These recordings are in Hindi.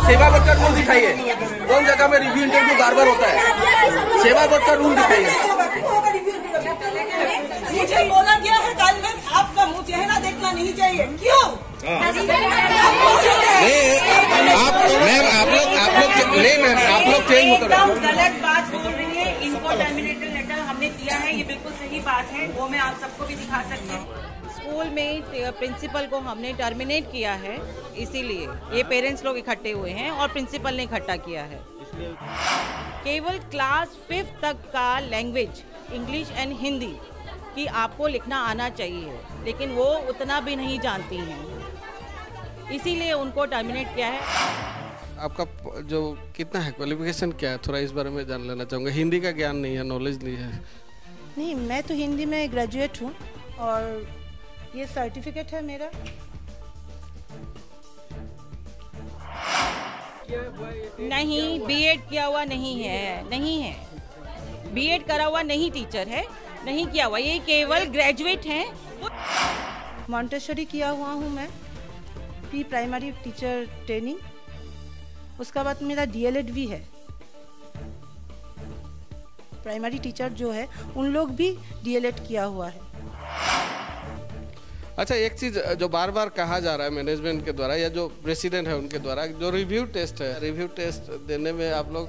सेवा बोर्ड का रूल दिखाइए, कौन जगह में रिव्यू इंटरव्यू बार बार होता है? सेवा बोर्ड का रूल दिखाइए। मुझे बोला गया है कल में आपका मुँह चेहरा देखना नहीं चाहिए, क्यों? आप लोग चेंज एकदम गलत बात बोल रही है। इनको टर्मिनेटेड लेटर हमने दिया है, ये बिल्कुल सही बात है, वो मैं आप सबको भी दिखा सकती हूँ। स्कूल में प्रिंसिपल को हमने टर्मिनेट किया है, इसीलिए ये पेरेंट्स लोग इकट्ठे हुए हैं और प्रिंसिपल ने इकट्ठा किया है। केवल क्लास 5 तक का लैंग्वेज इंग्लिश एंड हिंदी कि आपको लिखना आना चाहिए, लेकिन वो उतना भी नहीं जानती हैं, इसीलिए उनको टर्मिनेट किया है। आपका जो कितना है, क्वालिफिकेशन क्या है, थोड़ा इस बारे में जान लेना चाहूँगा। हिंदी का ज्ञान नहीं है, नॉलेज नहीं है? नहीं, मैं तो हिंदी में ग्रेजुएट हूँ और ये सर्टिफिकेट है मेरा। नहीं, बीएड किया हुआ नहीं है, बीएड करा हुआ नहीं टीचर है, नहीं किया हुआ, ये केवल ग्रेजुएट हैं। मॉन्टेसरी किया हुआ हूँ मैं, प्री प्राइमरी टीचर ट्रेनिंग, उसका बाद मेरा डीएलएड भी है। प्राइमरी टीचर जो है उन लोग भी डीएलएड किया हुआ है। अच्छा, एक चीज़ जो बार बार कहा जा रहा है मैनेजमेंट के द्वारा या जो प्रेसिडेंट है उनके द्वारा, जो रिव्यू टेस्ट है, रिव्यू टेस्ट देने में आप लोग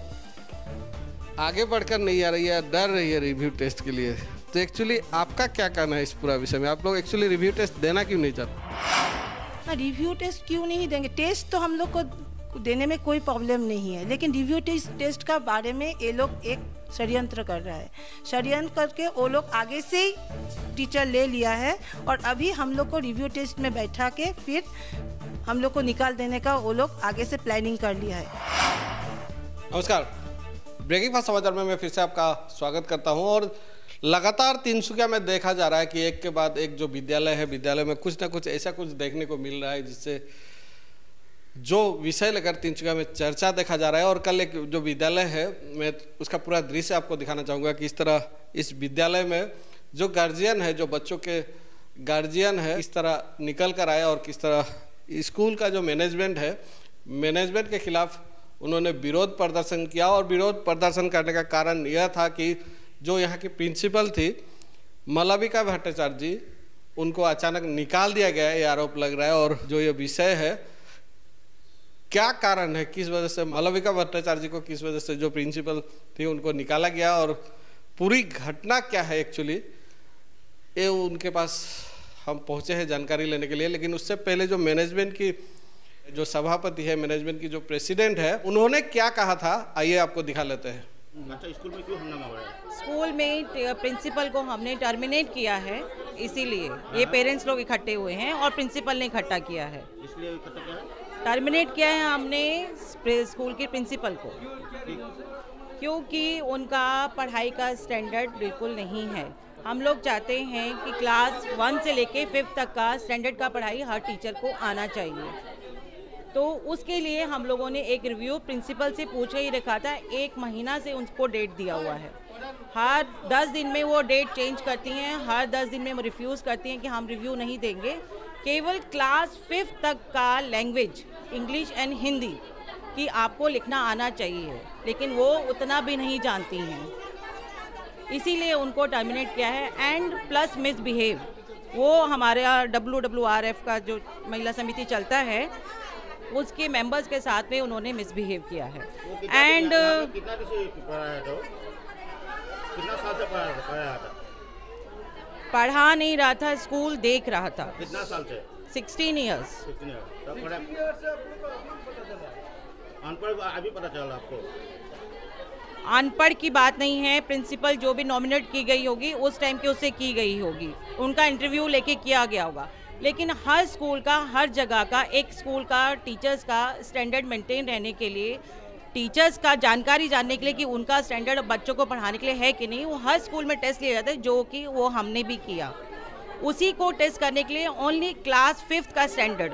आगे बढ़कर नहीं आ रही है, डर रही है रिव्यू टेस्ट के लिए। तो एक्चुअली आपका क्या कहना है इस पूरा विषय में? आप लोग एक्चुअली रिव्यू टेस्ट देना क्यों नहीं चाहते? रिव्यू टेस्ट क्यों नहीं देंगे? टेस्ट तो हम लोग को देने में कोई प्रॉब्लम नहीं है, लेकिन रिव्यू टेस्ट का बारे में ये लोग एक षड्यंत्र कर रहा है। षड्यंत्र करके वो लोग आगे से ही टीचर ले लिया है और अभी हम लोग को रिव्यू टेस्ट में बैठा के फिर हम लोग को निकाल देने का वो लोग आगे से प्लानिंग कर लिया है। नमस्कार, ब्रेकिंग फास्ट समाचार में मैं फिर से आपका स्वागत करता हूं। और लगातार तिनसुकिया में देखा जा रहा है कि एक के बाद एक जो विद्यालय है, विद्यालय में कुछ ना कुछ ऐसा कुछ देखने को मिल रहा है जिससे जो विषय लेकर तिनसुकिया में चर्चा देखा जा रहा है। और कल एक जो विद्यालय है, मैं उसका पूरा दृश्य आपको दिखाना चाहूँगा कि इस तरह इस विद्यालय में जो गार्जियन है, जो बच्चों के गार्जियन है, किस तरह निकल कर आए और किस तरह स्कूल का जो मैनेजमेंट है, मैनेजमेंट के खिलाफ उन्होंने विरोध प्रदर्शन किया। और विरोध प्रदर्शन करने का कारण यह था कि जो यहाँ की प्रिंसिपल थी मालविका भट्टाचार्य जी, उनको अचानक निकाल दिया गया है, ये आरोप लग रहा है। और जो ये विषय है, क्या कारण है, किस वजह से मालविका भट्टाचार्य जी को, किस वजह से जो प्रिंसिपल थी उनको निकाला गया और पूरी घटना क्या है एक्चुअली, ये उनके पास हम पहुँचे हैं जानकारी लेने के लिए। लेकिन उससे पहले जो मैनेजमेंट की जो सभापति है, मैनेजमेंट की जो प्रेसिडेंट है, उन्होंने क्या कहा था, आइए आपको दिखा लेते हैं। अच्छा, स्कूल में क्यों हंगामा हो रहा है? स्कूल में प्रिंसिपल को हमने टर्मिनेट किया है, इसीलिए ये पेरेंट्स लोग इकट्ठे हुए हैं और प्रिंसिपल ने इकट्ठा किया है। इसलिए इकट्ठा किया है? टर्मिनेट किया है हमने स्कूल के प्रिंसिपल को, क्योंकि उनका पढ़ाई का स्टैंडर्ड बिल्कुल नहीं है। हम लोग चाहते हैं कि क्लास 1 से लेके 5 तक का स्टैंडर्ड का पढ़ाई हर टीचर को आना चाहिए। तो उसके लिए हम लोगों ने एक रिव्यू प्रिंसिपल से पूछ ही रखा था, 1 महीना से उनको डेट दिया हुआ है। हर 10 दिन में वो डेट चेंज करती हैं, हर 10 दिन में वो रिफ्यूज़ करती हैं कि हम रिव्यू नहीं देंगे। केवल क्लास 5 तक का लैंग्वेज इंग्लिश एंड हिंदी कि आपको लिखना आना चाहिए, लेकिन वो उतना भी नहीं जानती हैं, इसीलिए उनको टर्मिनेट किया है। एंड प्लस मिसबिहेव, वो हमारा WWRF का जो महिला समिति चलता है, उसके मेंबर्स के साथ में उन्होंने मिसबिहेव किया है। एंड कितना साल से पढ़ा था? पढ़ा नहीं रहा था, स्कूल देख रहा था। कितना साल से? 16 ईयर्स। अनपढ़ अभी पता चला आपको? अनपढ़ की बात नहीं है, प्रिंसिपल जो भी नॉमिनेट की गई होगी उस टाइम के उससे की गई होगी, उनका इंटरव्यू लेके किया गया होगा। लेकिन हर स्कूल का, हर जगह का, एक स्कूल का टीचर्स का स्टैंडर्ड मेंटेन रहने के लिए, टीचर्स का जानकारी जानने के लिए कि उनका स्टैंडर्ड बच्चों को पढ़ाने के लिए है कि नहीं, वो हर स्कूल में टेस्ट लिया जाता है, जो कि वो हमने भी किया। उसी को टेस्ट करने के लिए ओनली क्लास 5 का स्टैंडर्ड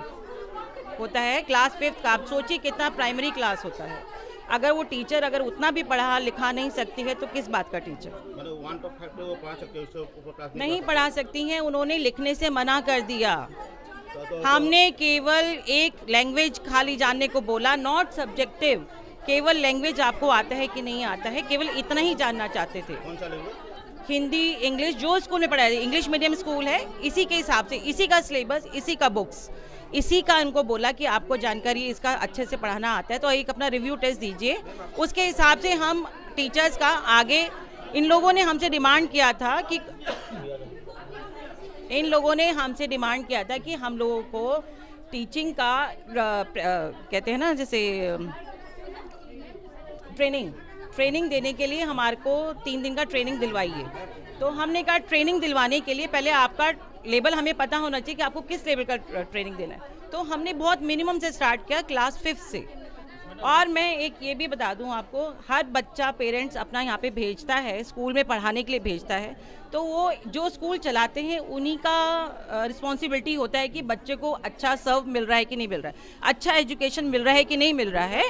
होता है। क्लास 5 का आप सोचिए कितना प्राइमरी क्लास होता है। अगर वो टीचर अगर उतना भी पढ़ा लिखा नहीं सकती है तो किस बात का टीचर? मतलब 1 to 5 वो पढ़ा सकते हैं, उससे ऊपर क्लास नहीं पढ़ा सकती हैं। उन्होंने लिखने से मना कर दिया, हमने केवल एक लैंग्वेज खाली जानने को बोला, नॉट सब्जेक्टिव। केवल लैंग्वेज आपको आता है कि नहीं आता है, केवल इतना ही जानना चाहते थे। कौन सा लैंग्वेज? हिंदी, इंग्लिश, जो स्कूल में पढ़ाया, इंग्लिश मीडियम स्कूल है, इसी के हिसाब से, इसी का सिलेबस, इसी का बुक्स, इसी का इनको बोला कि आपको जानकारी इसका अच्छे से पढ़ाना आता है तो एक अपना रिव्यू टेस्ट दीजिए। उसके हिसाब से हम टीचर्स का आगे, इन लोगों ने हमसे डिमांड किया था कि हम लोगों को टीचिंग का कहते हैं ना, जैसे ट्रेनिंग देने के लिए हमारे को 3 दिन का ट्रेनिंग दिलवाइए। तो हमने कहा ट्रेनिंग दिलवाने के लिए पहले आपका लेवल हमें पता होना चाहिए कि आपको किस लेवल का ट्रेनिंग देना है। तो हमने बहुत मिनिमम से स्टार्ट किया, क्लास 5 से। और मैं एक ये भी बता दूं आपको, हर बच्चा पेरेंट्स अपना यहाँ पे भेजता है, स्कूल में पढ़ाने के लिए भेजता है, तो वो जो स्कूल चलाते हैं उन्हीं का रिस्पॉन्सिबिलिटी होता है कि बच्चे को अच्छा सर्व मिल रहा है कि नहीं मिल रहा है, अच्छा एजुकेशन मिल रहा है कि नहीं मिल रहा है।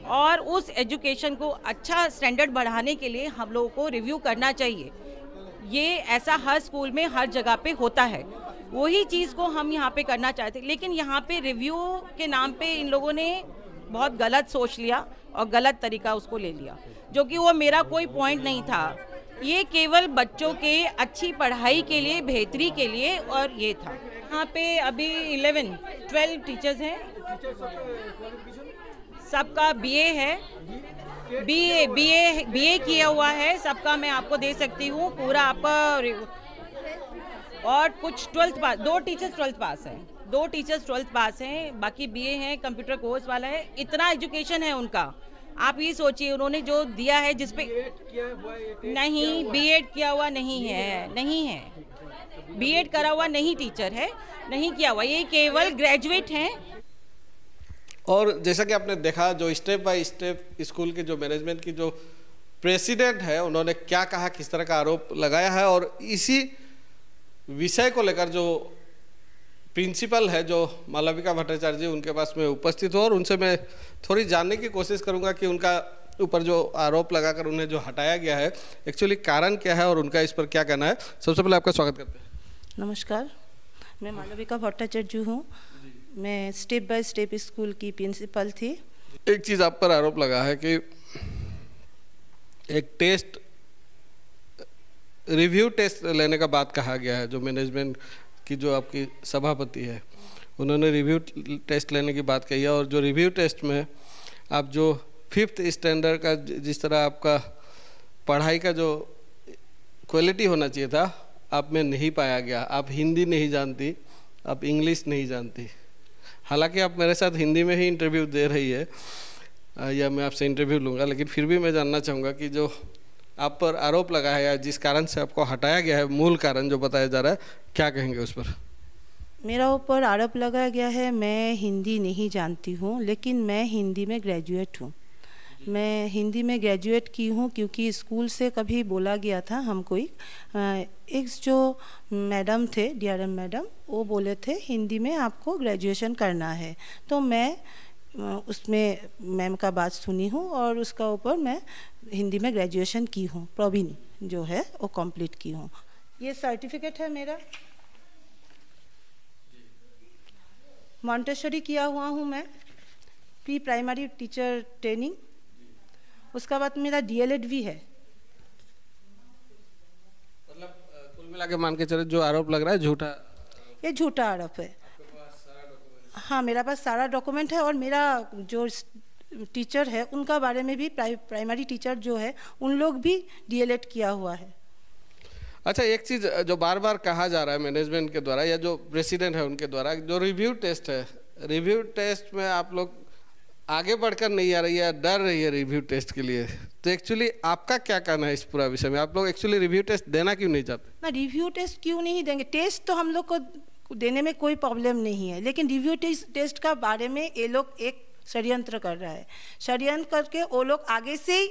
और उस एजुकेशन को अच्छा स्टैंडर्ड बढ़ाने के लिए हम लोगों को रिव्यू करना चाहिए। ये ऐसा हर स्कूल में हर जगह पे होता है, वही चीज़ को हम यहाँ पे करना चाहते हैं। लेकिन यहाँ पे रिव्यू के नाम पे इन लोगों ने बहुत गलत सोच लिया और गलत तरीका उसको ले लिया, जो कि वो मेरा कोई पॉइंट नहीं था। ये केवल बच्चों के अच्छी पढ़ाई के लिए, बेहतरी के लिए, और ये था। यहाँ पे अभी 11-12 टीचर्स हैं, सबका बीए है, बीए किया हुआ है सबका, मैं आपको दे सकती हूँ पूरा आपका। और कुछ 12th पास, 2 टीचर्स 12th पास हैं, बाकी बीए हैं, कंप्यूटर कोर्स वाला है। इतना एजुकेशन है उनका, आप ये सोचिए उन्होंने जो दिया है, जिसपे नहीं बीएड किया हुआ नहीं है, बीएड करा हुआ नहीं टीचर है, नहीं किया हुआ, ये केवल ग्रेजुएट हैं। और जैसा कि आपने देखा, जो स्टेप बाय स्टेप स्कूल के जो मैनेजमेंट की जो प्रेसिडेंट है, उन्होंने क्या कहा, किस तरह का आरोप लगाया है, और इसी विषय को लेकर जो प्रिंसिपल है, जो मालविका भट्टाचार्य जी, उनके पास मैं उपस्थित हूँ और उनसे मैं थोड़ी जानने की कोशिश करूँगा कि उनका ऊपर जो आरोप लगाकर उन्हें जो हटाया गया है, एक्चुअली कारण क्या है और उनका इस पर क्या कहना है। सबसे पहले आपका स्वागत करते हैं। नमस्कार, मैं मालविका भट्टाचार्य हूँ, मैं स्टेप बाय स्टेप स्कूल की प्रिंसिपल थी। एक चीज़ आप पर आरोप लगा है कि एक टेस्ट, रिव्यू टेस्ट लेने का बात कहा गया है, जो मैनेजमेंट की जो आपकी सभापति है, उन्होंने रिव्यू टेस्ट लेने की बात कही है, और जो रिव्यू टेस्ट में आप जो 5th स्टैंडर्ड का जिस तरह आपका पढ़ाई का जो क्वालिटी होना चाहिए था, आप में नहीं पाया गया। आप हिंदी नहीं जानती, आप इंग्लिश नहीं जानती। हालांकि आप मेरे साथ हिंदी में ही इंटरव्यू दे रही है, या मैं आपसे इंटरव्यू लूँगा, लेकिन फिर भी मैं जानना चाहूँगा कि जो आप पर आरोप लगा है या जिस कारण से आपको हटाया गया है, मूल कारण जो बताया जा रहा है, क्या कहेंगे उस पर? मेरा ऊपर आरोप लगाया गया है, मैं हिंदी नहीं जानती हूँ, लेकिन मैं हिंदी में ग्रेजुएट हूँ। मैं हिंदी में ग्रेजुएट की हूँ क्योंकि स्कूल से कभी बोला गया था हमको, एक जो मैडम थे, डीआरएम मैडम, वो बोले थे हिंदी में आपको ग्रेजुएशन करना है, तो मैं उसमें मैम का बात सुनी हूँ और उसका ऊपर मैं हिंदी में ग्रेजुएशन की हूँ, प्रवीण जो है वो कंप्लीट की हूँ। ये सर्टिफिकेट है मेरा, मॉन्टेसरी किया हुआ हूँ मैं, प्री प्राइमरी टीचर ट्रेनिंग, उसका बाद मेरा डीएलएड भी है। मतलब कुल मिला के मान के चलो, जो आरोप लग रहा है झूठा, ये झूठा आरोप है। हाँ, मेरा पास सारा डॉक्यूमेंट है, और मेरा जो टीचर है उनका बारे में भी, प्राइमरी टीचर जो है उन लोग भी डीएलएड किया हुआ है। अच्छा, एक चीज़ जो बार बार कहा जा रहा है मैनेजमेंट के द्वारा या जो प्रेसिडेंट है उनके द्वारा, जो रिव्यू टेस्ट है, रिव्यू टेस्ट में आप लोग आगे बढ़कर नहीं आ रही है, डर रही है रिव्यू टेस्ट के लिए, तो एक्चुअली आपका क्या कहना है इस पूरा विषय में? आप लोग एक्चुअली रिव्यू टेस्ट देना क्यों नहीं चाहते? ना, रिव्यू टेस्ट क्यों नहीं देंगे, टेस्ट तो हम लोग को देने में कोई प्रॉब्लम नहीं है, लेकिन रिव्यू टेस्ट का बारे में ये लोग एक षड्यंत्र कर रहा है। षड्यंत्र करके वो लोग आगे से ही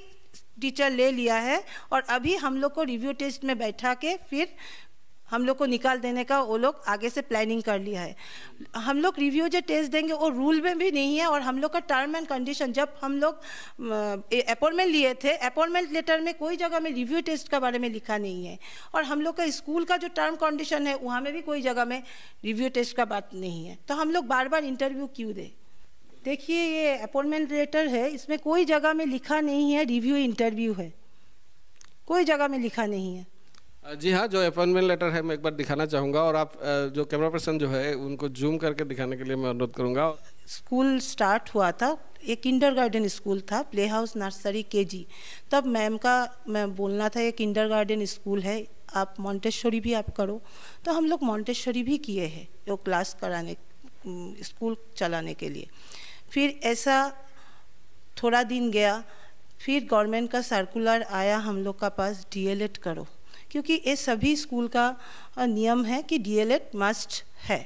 टीचर ले लिया है, और अभी हम लोग को रिव्यू टेस्ट में बैठा के फिर हम लोग को निकाल देने का वो लोग आगे से प्लानिंग कर लिया है। हम लोग रिव्यू जो टेस्ट देंगे वो रूल में भी नहीं है, और हम लोग का टर्म एंड कंडीशन, जब हम लोग अपॉइंटमेंट लिए थे, अपॉइंटमेंट लेटर में कोई जगह में रिव्यू टेस्ट के बारे में लिखा नहीं है, और हम लोग का स्कूल का जो टर्म कंडीशन है वहाँ में भी कोई जगह में रिव्यू टेस्ट का बात नहीं है। तो हम लोग बार बार इंटरव्यू क्यों दें? देखिए, ये अपॉइंटमेंट लेटर है, इसमें कोई जगह में लिखा नहीं है रिव्यू इंटरव्यू है, कोई जगह में लिखा नहीं है। जी हाँ, जो अपॉइंटमेंट लेटर है मैं एक बार दिखाना चाहूँगा, और आप जो कैमरा पर्सन जो है उनको जूम करके दिखाने के लिए मैं अनुरोध करूँगा। स्कूल स्टार्ट हुआ था, एक किंडरगार्टन स्कूल था, प्ले हाउस नर्सरी केजी, तब मैम का मैं बोलना था ये किंडरगार्टन स्कूल है, आप मॉन्टेसरी भी आप करो, तो हम लोग मॉन्टेसरी भी किए हैं वो क्लास कराने, स्कूल चलाने के लिए। फिर ऐसा थोड़ा दिन गया, फिर गवर्नमेंट का सर्कुलर आया हम लोग का पास, डीएलएड करो, क्योंकि ये सभी स्कूल का नियम है कि डीएलएड मस्ट है।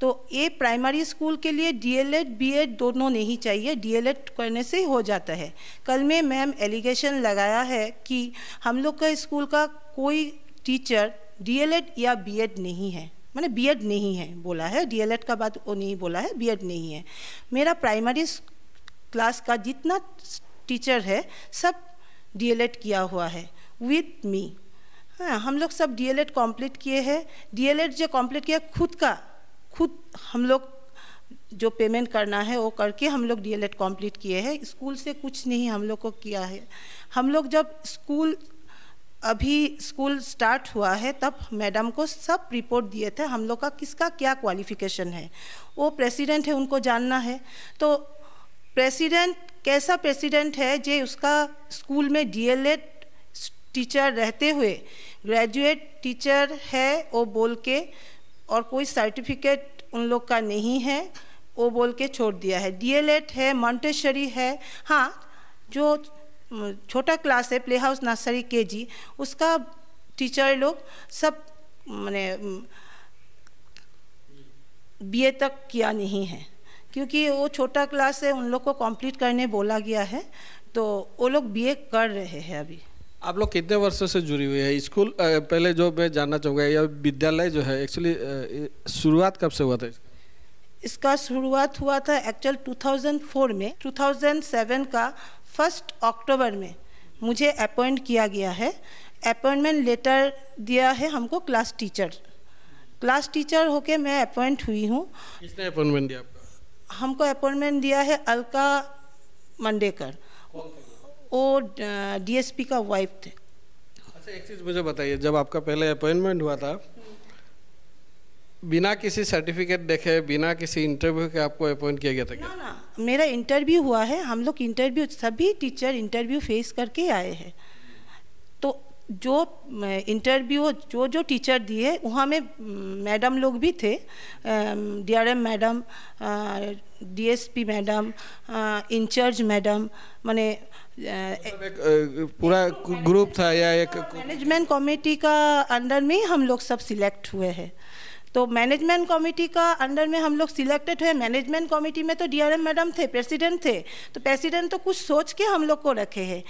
तो ये प्राइमरी स्कूल के लिए डीएलएड बीएड दोनों नहीं चाहिए, डीएलएड करने से ही हो जाता है। कल में मैम एलिगेशन लगाया है कि हम लोग का स्कूल का कोई टीचर डीएलएड या बीएड नहीं है, मैंने बीएड नहीं है बोला है, डीएलएड का बात वो नहीं बोला है, बीएड नहीं है। मेरा प्राइमरी क्लास का जितना टीचर है सब डीएलएड किया हुआ है विथ मी। हाँ, हम लोग सब डीएलएड कंप्लीट किए हैं। डीएलएड जो कंप्लीट किया खुद हम लोग जो पेमेंट करना है वो करके हम लोग डीएलएड कंप्लीट किए हैं, स्कूल से कुछ नहीं हम लोग को किया है। हम लोग जब स्कूल स्टार्ट हुआ है तब मैडम को सब रिपोर्ट दिए थे हम लोग का किसका क्या क्वालिफिकेशन है, वो प्रेसिडेंट है उनको जानना है। तो प्रेसिडेंट कैसा प्रेसिडेंट है जो उसका स्कूल में डीएलएड टीचर रहते हुए ग्रेजुएट टीचर है वो बोल के, और कोई सर्टिफिकेट उन लोग का नहीं है वो बोल के छोड़ दिया है। डीएलएड है, मॉन्टेसरी है। हाँ, जो छोटा क्लास है प्ले हाउस नर्सरी केजी, उसका टीचर लोग सब माने बीए तक किया नहीं है, क्योंकि वो छोटा क्लास है, उन लोग को कंप्लीट करने बोला गया है, तो वो लोग बीए कर रहे हैं अभी। आप लोग कितने वर्षों से जुड़ी हुई है स्कूल? पहले जो मैं जानना चाहूँगा, यह विद्यालय जो है एक्चुअली शुरुआत कब से हुआ था? इसका शुरुआत हुआ था एक्चुअल 2004 में। 2007 का 1 अक्टूबर में मुझे अपॉइंट किया गया है। अपॉइंटमेंट लेटर दिया है हमको क्लास टीचर होके मैं अपॉइंट हुई हूँ। किसने अपॉइंटमेंट दिया आपको? हमको अपॉइंटमेंट दिया है अलका मंडेकर, वो डीएसपी का वाइफ थे। अच्छा, एक चीज़ मुझे बताइए, जब आपका पहले अपॉइंटमेंट हुआ था, बिना किसी सर्टिफिकेट देखे, बिना किसी इंटरव्यू के आपको अपॉइंट किया गया था क्या? ना, मेरा इंटरव्यू हुआ है। हम लोग इंटरव्यू, सभी टीचर इंटरव्यू फेस करके आए हैं। तो जो इंटरव्यू जो टीचर दिए वहाँ में मैडम लोग भी थे, DRM madam, DSP madam, incharge madam, माने एक पूरा ग्रुप था या एक मैनेजमेंट कमेटी का अंडर में हम लोग सब सिलेक्ट हुए हैं। तो मैनेजमेंट कमेटी का अंडर में हम लोग सिलेक्टेड हुए। मैनेजमेंट कमेटी में तो डीआरएम मैडम थे, प्रेसिडेंट थे, तो प्रेसिडेंट तो कुछ सोच के हम लोग को रखे हैं।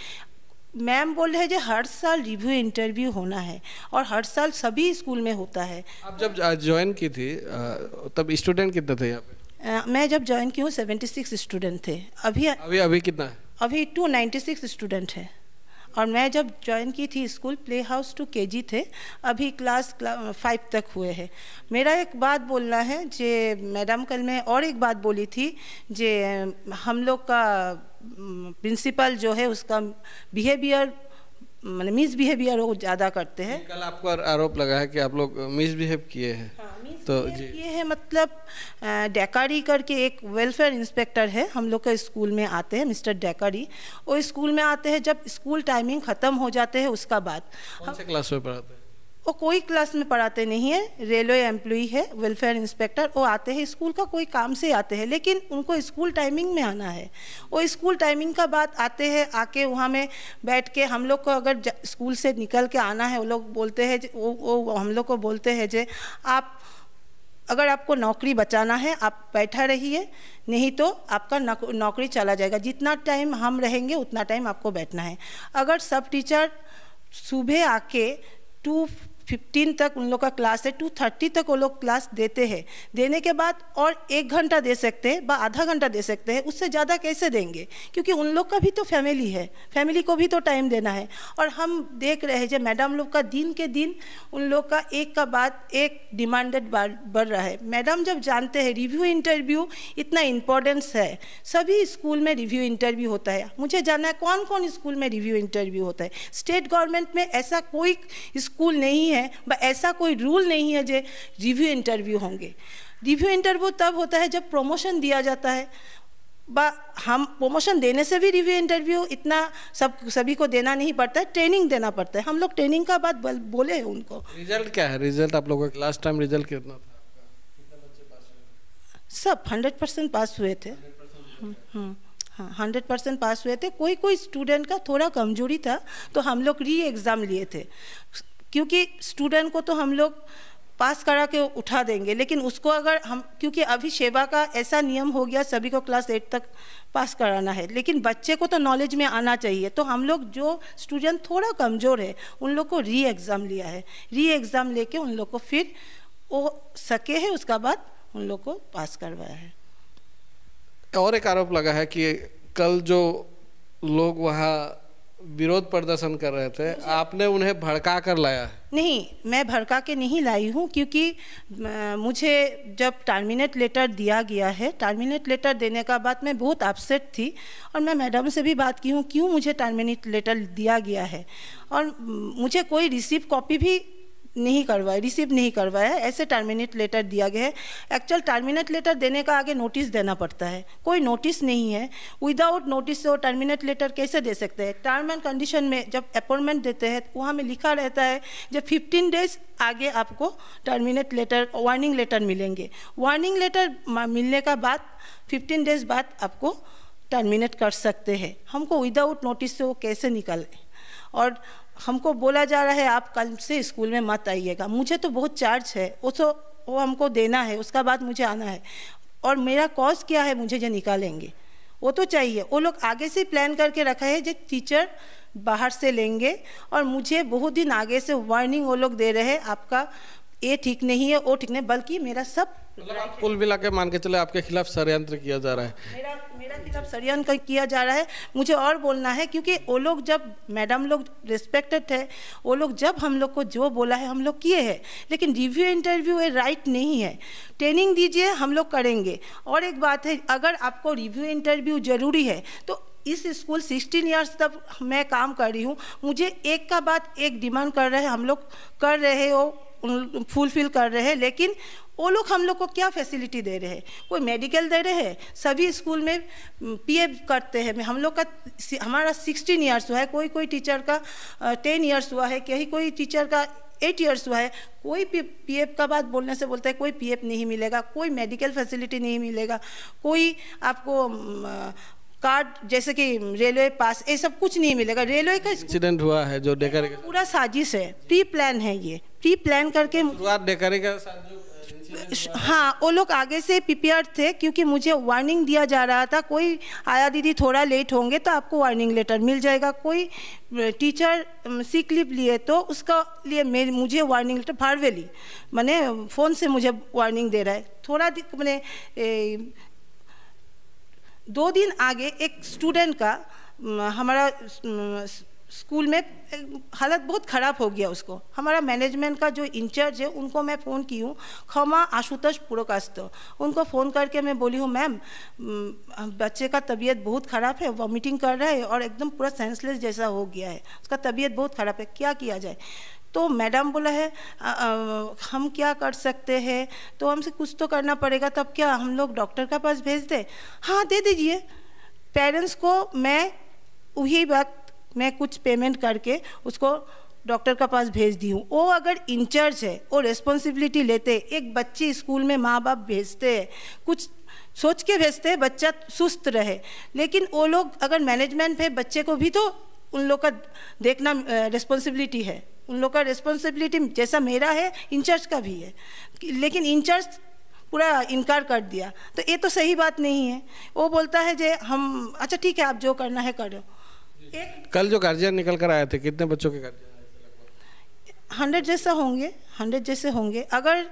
मैम बोल रहे हैं जो हर साल रिव्यू इंटरव्यू होना है, और हर साल सभी स्कूल में होता है। आप जब ज्वाइन की थी तब स्टूडेंट कितने थे यहाँ पे? मैं जब ज्वाइन की हूँ 76 स्टूडेंट थे। अभी कितना है? अभी 296 स्टूडेंट है। और मैं जब ज्वाइन की थी school play house to KG थे, अभी क्लास 5 तक हुए हैं। मेरा एक बात बोलना है, जे मैडम कल मैं और एक बात बोली थी, जे हम लोग का प्रिंसिपल जो है उसका बिहेवियर मतलब मिसबिहेवियर वो ज़्यादा करते हैं। कल आपको आरोप लगा है कि आप लोग मिसबिहेव किए हैं। तो जी ये है, मतलब डेकारी करके एक वेलफेयर इंस्पेक्टर है हम लोग के स्कूल में आते हैं, मिस्टर डेकारी। वो स्कूल में आते हैं जब स्कूल टाइमिंग ख़त्म हो जाते हैं, उसका बाद कौन से क्लास में पढ़ाते हैं? वो कोई क्लास में पढ़ाते नहीं है, रेलवे एम्प्लॉई है, वेलफेयर इंस्पेक्टर। वो आते हैं स्कूल का कोई काम से आते हैं, लेकिन उनको स्कूल टाइमिंग में आना है। वो स्कूल टाइमिंग का बाद आते हैं, आके वहाँ में बैठ के हम लोग को अगर स्कूल से निकल के आना है, वो लोग बोलते हैं, वो हम लोग को बोलते हैं जे आप अगर आपको नौकरी बचाना है आप बैठा रहिए, नहीं तो आपका नौकरी चला जाएगा। जितना टाइम हम रहेंगे उतना टाइम आपको बैठना है। अगर सब टीचर सुबह आके 15 तक उन लोग का क्लास है, 2:30 तक वो लोग क्लास देते हैं। देने के बाद और 1 घंटा दे सकते हैं, आधा घंटा दे सकते हैं, उससे ज़्यादा कैसे देंगे? क्योंकि उन लोग का भी तो फैमिली है, फैमिली को भी तो टाइम देना है। और हम देख रहे हैं जो मैडम लोग का दिन के दिन उन लोग का एक का बाद एक डिमांडेड बढ़ रहा है। मैडम जब जानते हैं रिव्यू इंटरव्यू इतना इम्पोर्टेंस है, सभी स्कूल में रिव्यू इंटरव्यू होता है। मुझे जानना है कौन कौन स्कूल में रिव्यू इंटरव्यू होता है। स्टेट गवर्नमेंट में ऐसा कोई स्कूल नहीं है, ऐसा कोई रूल नहीं है जो रिव्यू इंटरव्यू होंगे। रिव्यू इंटरव्यू तब होता है जब प्रमोशन दिया जाता है। हम प्रमोशन देने से भी रिव्यू इंटरव्यू इतना सभी को देना नहीं पड़ता है, ट्रेनिंग देना पड़ता है। हम लोग ट्रेनिंग का बात बोले हैं उनको। रिजल्ट क्या है? रिजल्ट आप लोगों का लास्ट टाइम रिजल्ट कितना था? सब 100% पास हुए थे। हाँ 100% पास हुए थे। कोई स्टूडेंट का थोड़ा कमजोरी था तो हम लोग री एग्ज़ाम लिए थे, क्योंकि स्टूडेंट को तो हम लोग पास करा के उठा देंगे, लेकिन उसको अगर हम, क्योंकि अभी सेवा का ऐसा नियम हो गया सभी को क्लास 8 तक पास कराना है, लेकिन बच्चे को तो नॉलेज में आना चाहिए। तो हम लोग जो स्टूडेंट थोड़ा कमज़ोर है उन लोग को री एग्ज़ाम लिया है। री एग्ज़ाम लेके उन लोग को फिर वो सके है, उसका बाद उन लोग को पास करवाया है। और एक आरोप लगा है कि कल जो लोग वहाँ विरोध प्रदर्शन कर रहे थे, आपने उन्हें भड़का कर लाया है। नहीं, मैं भड़का के नहीं लाई हूँ, क्योंकि मुझे जब टर्मिनेट लेटर दिया गया है, टर्मिनेट लेटर देने का बाद मैं बहुत अपसेट थी और मैं मैडम से भी बात की हूँ क्यों मुझे टर्मिनेट लेटर दिया गया है, और मुझे कोई रिसीव कॉपी भी रिसीव नहीं करवाया, ऐसे टर्मिनेट लेटर दिया गया है। एक्चुअल टर्मिनेट लेटर देने का आगे नोटिस देना पड़ता है, कोई नोटिस नहीं है। विदाउट नोटिस से वो टर्मिनेट लेटर कैसे दे सकते हैं? टर्म एंड कंडीशन में जब अपॉइंटमेंट देते हैं वहाँ में लिखा रहता है जब 15 डेज आगे आपको टर्मिनेट लेटर, वार्निंग लेटर मिलेंगे। वार्निंग लेटर मिलने का बाद 15 डेज बाद आपको टर्मिनेट कर सकते हैं। हमको विदाउट नोटिस से वो कैसे निकाले? और हमको बोला जा रहा है आप कल से स्कूल में मत आइएगा। मुझे तो बहुत चार्ज है, वो हमको देना है, उसका बाद मुझे आना है, और मेरा कॉज क्या है मुझे जो निकालेंगे वो तो चाहिए। वो लोग आगे से प्लान करके रखा है जो टीचर बाहर से लेंगे, और मुझे बहुत दिन आगे से वार्निंग वो लोग दे रहे हैं आपका ये ठीक नहीं है, वो ठीक नहीं, बल्कि मेरा सब कुल मिला के मान के चले आपके खिलाफ षड्यंत्र किया जा रहा है। मेरा खिलाफ षड्यंत्र किया जा रहा है। मुझे और बोलना है, क्योंकि वो लोग जब मैडम लोग रिस्पेक्टेड है, वो लोग जब हम लोग को जो बोला है हम लोग किए हैं, लेकिन रिव्यू इंटरव्यू ये राइट नहीं है। ट्रेनिंग दीजिए, हम लोग करेंगे। और एक बात है, अगर आपको रिव्यू इंटरव्यू ज़रूरी है तो इस स्कूल 16 ईयर्स तक मैं काम कर रही हूँ, मुझे एक का बाद एक डिमांड कर रहे हैं, हम लोग कर रहे हो फुलफिल कर रहे हैं, लेकिन वो लोग हम लोग को क्या फैसिलिटी दे रहे हैं? कोई मेडिकल दे रहे हैं, सभी स्कूल में पीएफ करते हैं। हम लोग का हमारा 16 ईयर्स हुआ है, कोई टीचर का 10 ईयर्स हुआ है, कोई टीचर का 8 ईयर्स हुआ है। कोई पीएफ का बात बोलने से बोलता है कोई पीएफ नहीं मिलेगा, कोई मेडिकल फैसिलिटी नहीं मिलेगा, कोई आपको कार्ड जैसे कि रेलवे पास, ये सब कुछ नहीं मिलेगा। रेलवे का इंसिडेंट हुआ है जो डेकर पूरा साजिश है, प्री प्लान है, ये प्री प्लान करके डेकर का हाँ, वो लोग आगे से प्रिपेयर थे, क्योंकि मुझे वार्निंग दिया जा रहा था कोई आया दीदी थोड़ा लेट होंगे तो आपको वार्निंग लेटर मिल जाएगा। कोई टीचर सिक लीव लिए तो उसका लिए मुझे वार्निंग लेटर फारवेली मैंने फ़ोन से मुझे वार्निंग दे रहा है। थोड़ा मैंने 2 दिन आगे एक स्टूडेंट का हमारा स्कूल में हालत बहुत ख़राब हो गया उसको। हमारा मैनेजमेंट का जो इंचार्ज है उनको मैं फ़ोन की हूँ, खमा आशुतोष पुरोकास्तो, उनको फ़ोन करके मैं बोली हूँ मैम बच्चे का तबीयत बहुत ख़राब है, वॉमिटिंग कर रहा है और एकदम पूरा सेंसलेस जैसा हो गया है, उसका तबीयत बहुत ख़राब है, क्या किया जाए? तो मैडम बोला है हम क्या कर सकते हैं, तो हमसे कुछ तो करना पड़ेगा, तब क्या हम लोग डॉक्टर के पास भेज दें? हाँ दे दीजिए। पेरेंट्स को मैं वही बात मैं कुछ पेमेंट करके उसको डॉक्टर के पास भेज दी हूँ। वो अगर इंचार्ज है, वो रिस्पॉन्सिबिलिटी लेते, एक बच्ची स्कूल में माँ बाप भेजते हैं, कुछ सोच के भेजते हैं बच्चा सुस्त रहे, लेकिन वो लोग अगर मैनेजमेंट है बच्चे को भी तो उन लोग का देखना रिस्पॉन्सिबिलिटी है, उन लोग का रिस्पॉन्सिबिलिटी जैसा मेरा है इंचार्ज का भी है, लेकिन इंचार्ज पूरा इनकार कर दिया, तो ये तो सही बात नहीं है। वो बोलता है जे हम अच्छा ठीक है आप जो करना है करो। कल जो गार्जियन निकल कर आए थे, कितने बच्चों के गार्जियन? 100 जैसा होंगे, 100 जैसे होंगे। अगर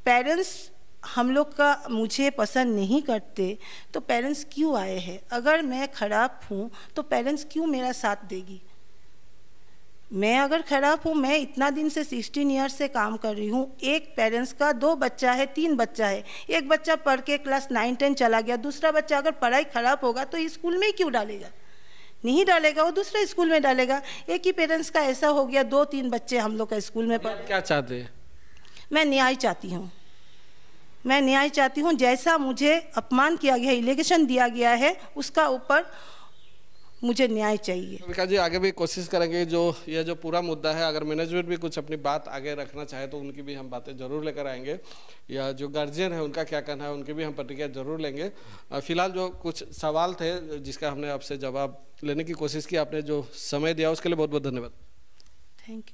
पेरेंट्स हम लोग का मुझे पसंद नहीं करते तो पेरेंट्स क्यों आए हैं? अगर मैं ख़राब हूँ तो पेरेंट्स क्यों मेरा साथ देगी? मैं अगर ख़राब हूँ, मैं इतना दिन से 16 ईयर से काम कर रही हूँ, एक पेरेंट्स का 2 बच्चा है, 3 बच्चा है, एक बच्चा पढ़ के क्लास 9-10 चला गया, दूसरा बच्चा अगर पढ़ाई ख़राब होगा तो स्कूल में ही क्यों डालेगा? नहीं डालेगा, वो दूसरे स्कूल में डालेगा। एक ही पेरेंट्स का ऐसा हो गया, 2-3 बच्चे हम लोग का स्कूल में पढ़। क्या चाहते हैं? मैं न्याय चाहती हूँ, मैं न्याय चाहती हूँ। जैसा मुझे अपमान किया गया है, इलेक्शन दिया गया है, उसका ऊपर मुझे न्याय चाहिए। विकास जी आगे भी कोशिश करेंगे, जो यह जो पूरा मुद्दा है, अगर मैनेजमेंट भी कुछ अपनी बात आगे रखना चाहे तो उनकी भी हम बातें जरूर लेकर आएंगे, या जो गार्जियन है उनका क्या कहना है उनकी भी हम प्रतिक्रिया जरूर लेंगे। फिलहाल जो कुछ सवाल थे जिसका हमने आपसे जवाब लेने की कोशिश की, आपने जो समय दिया उसके लिए बहुत बहुत धन्यवाद। Thank you.